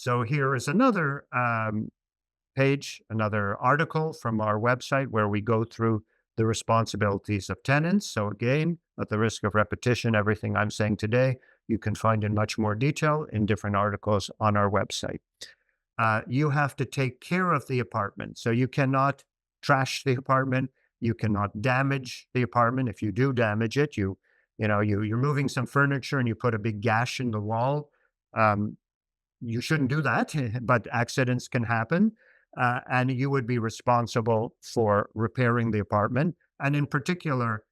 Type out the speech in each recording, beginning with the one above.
So here is another page, another article from our website where we go through the responsibilities of tenants. So again, at the risk of repetition, everything I'm saying today, you can find in much more detail in different articles on our website. You have to take care of the apartment. So you cannot trash the apartment. You cannot damage the apartment. If you do damage it, you're moving some furniture and you put a big gash in the wall. You shouldn't do that, but accidents can happen. And you would be responsible for repairing the apartment. And in particular,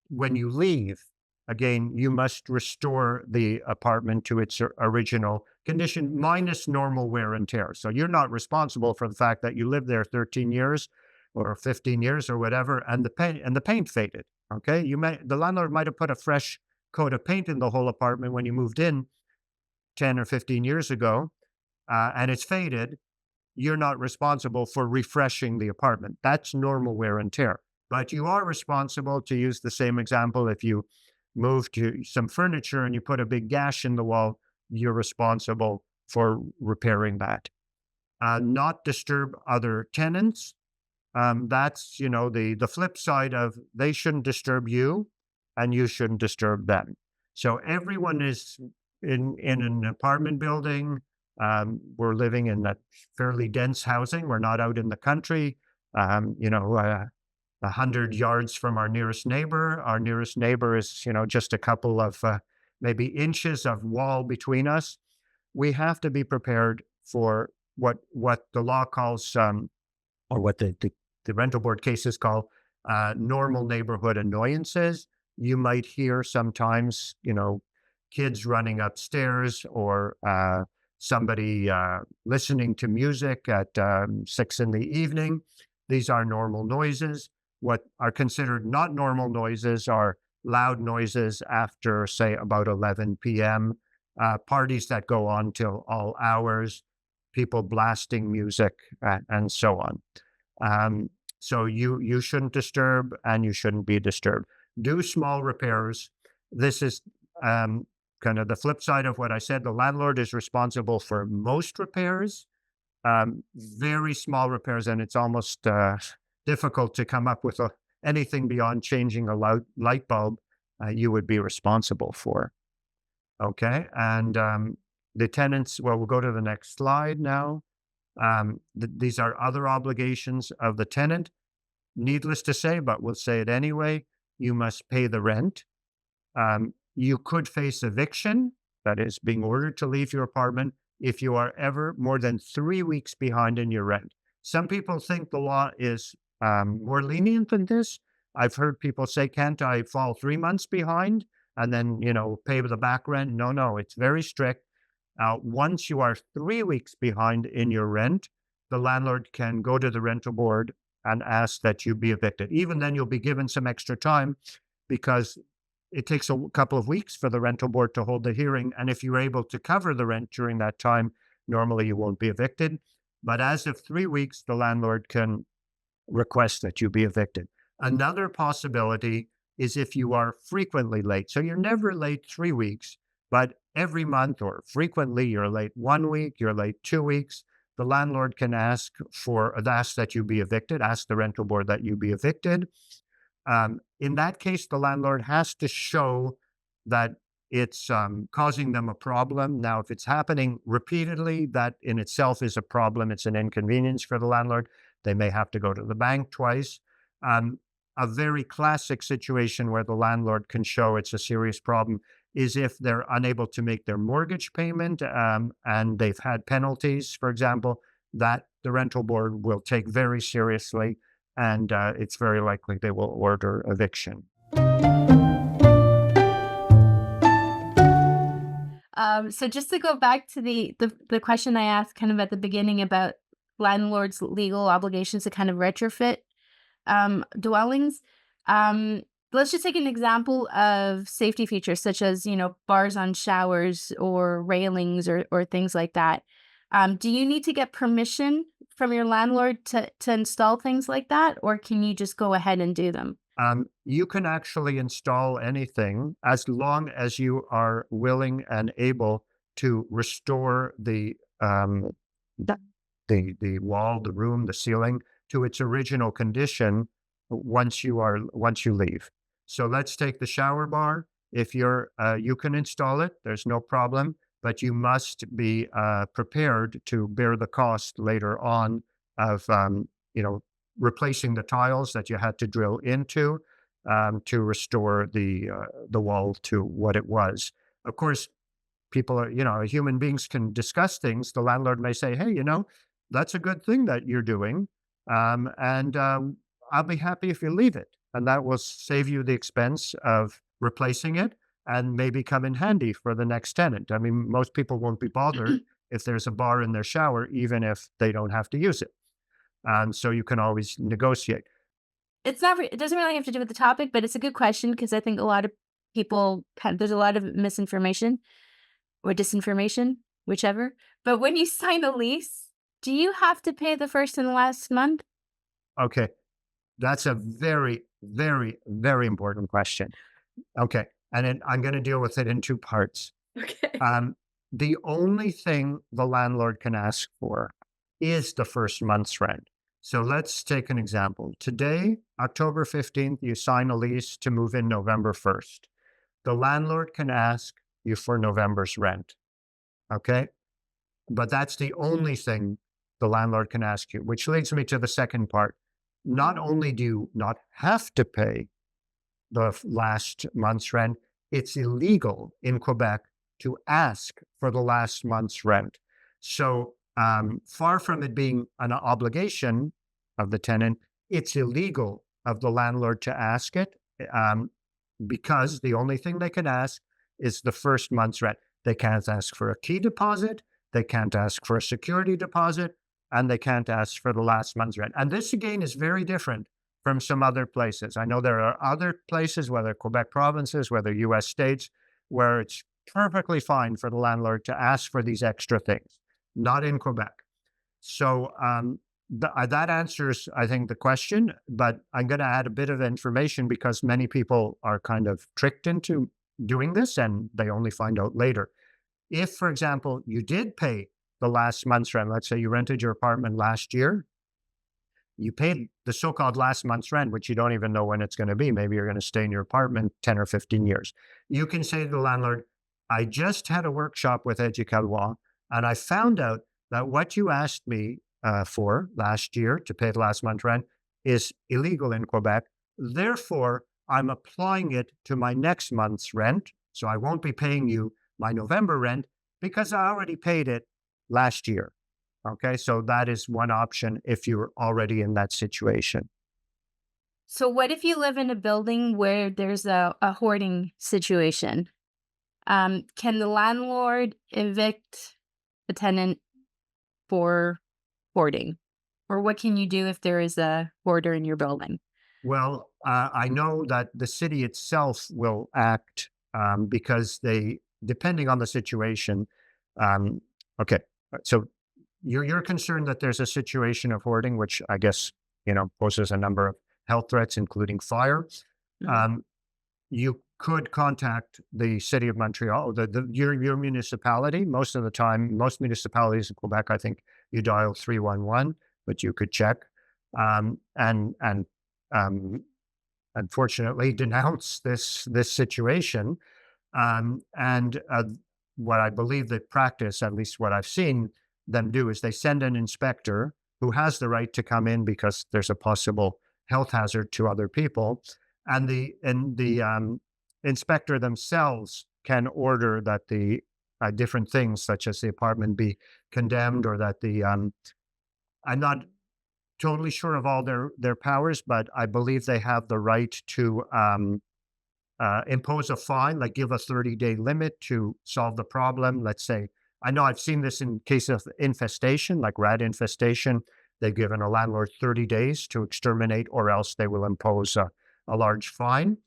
when you leave, again, you must restore the apartment to its original condition minus normal wear and tear. So you're not responsible for the fact that you lived there 13 years or 15 years or whatever, and the paint faded. Okay, the landlord might have put a fresh coat of paint in the whole apartment when you moved in 10 or 15 years ago, and it's faded. You're not responsible for refreshing the apartment. That's normal wear and tear. But you are responsible, to use the same example, if you move to some furniture and you put a big gash in the wall, you're responsible for repairing that. Not disturb other tenants. That's, the flip side of they shouldn't disturb you and you shouldn't disturb them. So everyone is in an apartment building. We're living in that fairly dense housing. We're not out in the country, 100 yards from our nearest neighbor. Our nearest neighbor is, just a couple of maybe inches of wall between us. We have to be prepared for what the law calls, or what the rental board cases call, normal neighborhood annoyances. You might hear sometimes, kids running upstairs, or somebody listening to music at 6 p.m. These are normal noises. What are considered not normal noises are loud noises after, say, about 11 p.m., parties that go on till all hours, people blasting music, and so on. So you shouldn't disturb and you shouldn't be disturbed. Do small repairs. This is kind of the flip side of what I said. The landlord is responsible for most repairs, very small repairs, and it's almost difficult to come up with anything beyond changing a light bulb you would be responsible for. Okay, and the tenants, well, we'll go to the next slide now. These are other obligations of the tenant. Needless to say, but we'll say it anyway, you must pay the rent. You could face eviction, that is, being ordered to leave your apartment, if you are ever more than 3 weeks behind in your rent. Some people think the law is more lenient than this. I've heard people say, can't I fall 3 months behind and then, pay the back rent? No, it's very strict. Once you are 3 weeks behind in your rent, the landlord can go to the rental board and ask that you be evicted. Even then, you'll be given some extra time because it takes a couple of weeks for the rental board to hold the hearing. And if you're able to cover the rent during that time, normally you won't be evicted. But as of 3 weeks, the landlord can request that you be evicted. Another possibility is if you are frequently late. So you're never late 3 weeks, but every month or frequently you're late 1 week, you're late 2 weeks. The landlord can ask that you be evicted, ask the rental board that you be evicted. In that case, the landlord has to show that it's causing them a problem. Now, if it's happening repeatedly, that in itself is a problem. It's an inconvenience for the landlord. They may have to go to the bank twice. A very classic situation where the landlord can show it's a serious problem is if they're unable to make their mortgage payment and they've had penalties, for example, that the rental board will take very seriously, and it's very likely they will order eviction. So just to go back to the question I asked kind of at the beginning about landlords' legal obligations to kind of retrofit dwellings. Let's just take an example of safety features such as, bars on showers or railings or things like that. Do you need to get permission from your landlord to install things like that, or can you just go ahead and do them? You can actually install anything as long as you are willing and able to restore the wall, the room, the ceiling to its original condition once you leave. So let's take the shower bar. If you can install it, there's no problem, but you must be prepared to bear the cost later on of replacing the tiles that you had to drill into to restore the wall to what it was. Of course, people are, human beings can discuss things. The landlord may say, hey, that's a good thing that you're doing. And I'll be happy if you leave it. And that will save you the expense of replacing it and maybe come in handy for the next tenant. I mean, most people won't be bothered if there's a bar in their shower, even if they don't have to use it. So you can always negotiate. It doesn't really have to do with the topic, but it's a good question because I think a lot of people there's a lot of misinformation or disinformation, whichever. But when you sign a lease, do you have to pay the first and the last month? Okay. That's a very, very, very important question. Okay. And then I'm going to deal with it in two parts. Okay. The only thing the landlord can ask for is the first month's rent. So let's take an example. Today, October 15th, you sign a lease to move in November 1st. The landlord can ask you for November's rent. Okay? But that's the only thing the landlord can ask you, which leads me to the second part. Not only do you not have to pay the last month's rent, it's illegal in Quebec to ask for the last month's rent. So far from it being an obligation of the tenant, it's illegal of the landlord to ask it because the only thing they can ask is the first month's rent. They can't ask for a key deposit, they can't ask for a security deposit, and they can't ask for the last month's rent. And this, again, is very different from some other places. I know there are other places, whether Quebec provinces, whether US states, where it's perfectly fine for the landlord to ask for these extra things, not in Quebec. So that answers, I think, the question, but I'm going to add a bit of information because many people are kind of tricked into doing this and they only find out later. If, for example, you did pay the last month's rent, let's say you rented your apartment last year, you paid the so-called last month's rent, which you don't even know when it's going to be. Maybe you're going to stay in your apartment 10 or 15 years. You can say to the landlord, I just had a workshop with Éducaloi, and I found out that what you asked me for last year to pay the last month's rent is illegal in Quebec. Therefore, I'm applying it to my next month's rent. So I won't be paying you my November rent because I already paid it last year. Okay, so that is one option if you're already in that situation. So what if you live in a building where there's a hoarding situation? Can the landlord evict the tenant for hoarding? Or what can you do if there is a hoarder in your building? Well, I know that the city itself will act because depending on the situation. Okay, so you're concerned that there's a situation of hoarding, which I guess poses a number of health threats, including fire. You could contact the city of Montreal, your municipality. Most of the time, most municipalities in Quebec, I think you dial 311, but you could check and unfortunately denounce this situation. What I believe the practice, at least what I've seen them do, is they send an inspector who has the right to come in because there's a possible health hazard to other people, and the inspector themselves can order that the different things, such as the apartment, be condemned, or that I'm not totally sure of all their powers, but I believe they have the right to impose a fine, like give a 30-day limit to solve the problem. Let's say, I know I've seen this in case of infestation, like rat infestation. They've given a landlord 30 days to exterminate, or else they will impose a large fine.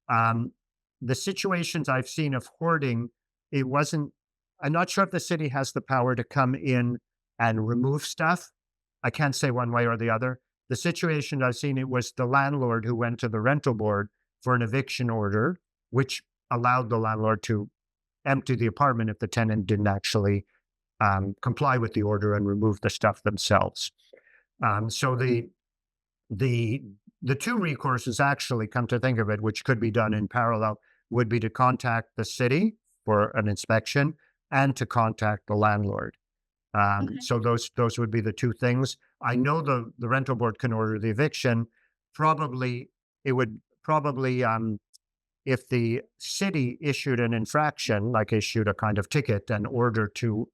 The situations I've seen of hoarding, I'm not sure if the city has the power to come in and remove stuff. I can't say one way or the other. The situation I've seen, it was the landlord who went to the rental board for an eviction order, which allowed the landlord to empty the apartment if the tenant didn't actually comply with the order and remove the stuff themselves. So the two recourses, actually, come to think of it, which could be done in parallel, would be to contact the city for an inspection and to contact the landlord. So those would be the two things. I know the rental board can order the eviction. It would probably if the city issued an infraction, like issued a kind of ticket and order to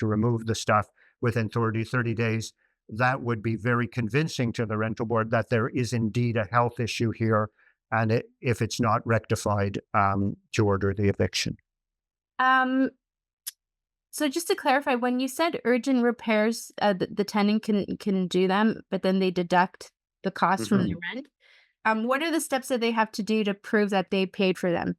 remove the stuff within 30 days, that would be very convincing to the rental board that there is indeed a health issue here, and if it's not rectified, to order the eviction. So just to clarify, when you said urgent repairs, the tenant can do them, but then they deduct the cost from the rent. What are the steps that they have to do to prove that they paid for them,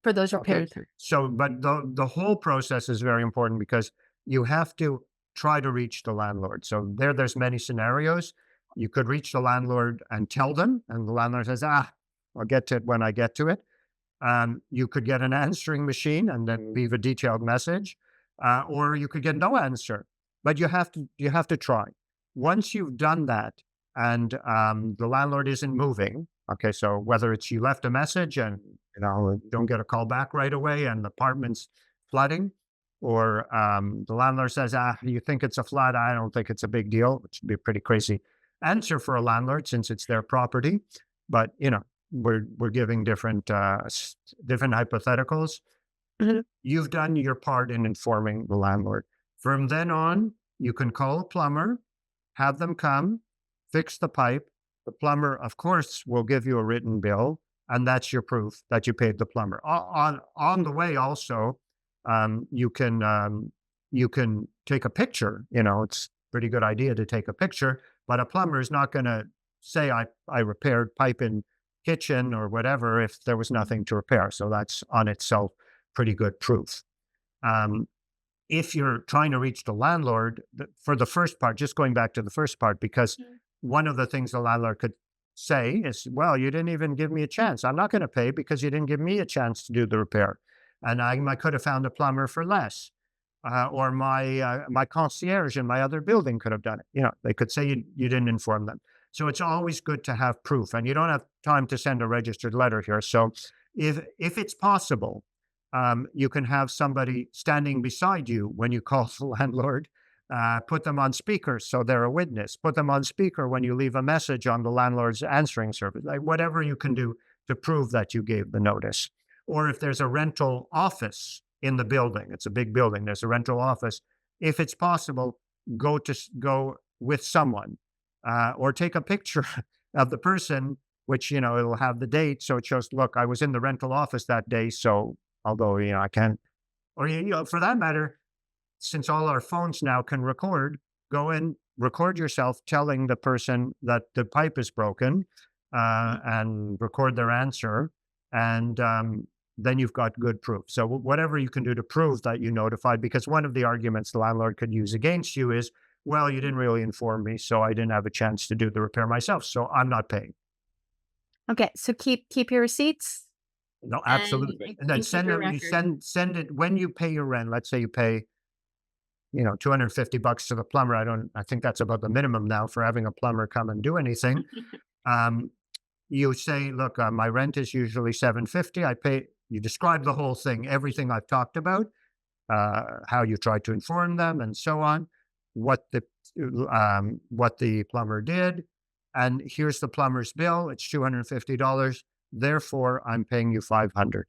for those repairs? Okay. So, but the whole process is very important because you have to try to reach the landlord. So there's many scenarios. You could reach the landlord and tell them, and the landlord says, I'll get to it when I get to it. You could get an answering machine and then leave a detailed message, or you could get no answer. But you have to try. Once you've done that, and the landlord isn't moving, okay, so whether it's you left a message and don't get a call back right away, and the apartment's flooding, or the landlord says, you think it's a flood? I don't think it's a big deal, which would be a pretty crazy answer for a landlord since it's their property. But we're giving different hypotheticals. You've done your part in informing the landlord. From then on, you can call a plumber, have them come, fix the pipe. The plumber, of course, will give you a written bill, and that's your proof that you paid the plumber. On the way, also, you can take a picture. It's a pretty good idea to take a picture, but a plumber is not going to say I repaired pipe in kitchen or whatever if there was nothing to repair. So that's on itself pretty good proof. If you're trying to reach the landlord, for the first part, just going back to the first part, because one of the things the landlord could say is, well, you didn't even give me a chance. I'm not going to pay because you didn't give me a chance to do the repair. And I could have found a plumber for less. Or my concierge in my other building could have done it. They could say you didn't inform them. So it's always good to have proof, and you don't have time to send a registered letter here. So if it's possible, you can have somebody standing beside you when you call the landlord. Put them on speaker so they're a witness. Put them on speaker when you leave a message on the landlord's answering service. Like whatever you can do to prove that you gave the notice. Or if there's a rental office in the building, it's a big building, there's a rental office. If it's possible, go with someone, or take a picture of the person, which it'll have the date, so it shows, look, I was in the rental office that day. So although I can't, or for that matter, since all our phones now can record, go and record yourself telling the person that the pipe is broken, and record their answer, and then you've got good proof. So whatever you can do to prove that you notified, because one of the arguments the landlord could use against you is, well, you didn't really inform me, so I didn't have a chance to do the repair myself, so I'm not paying. Okay, so keep your receipts. No, absolutely. And then send it when you pay your rent. Let's say you pay $250 to the plumber. I think that's about the minimum now for having a plumber come and do anything. You say, look, my rent is usually $750. I pay. You describe the whole thing, everything I've talked about, how you tried to inform them, and so on. What the plumber did, and here's the plumber's bill. It's $250. Therefore, I'm paying you $500.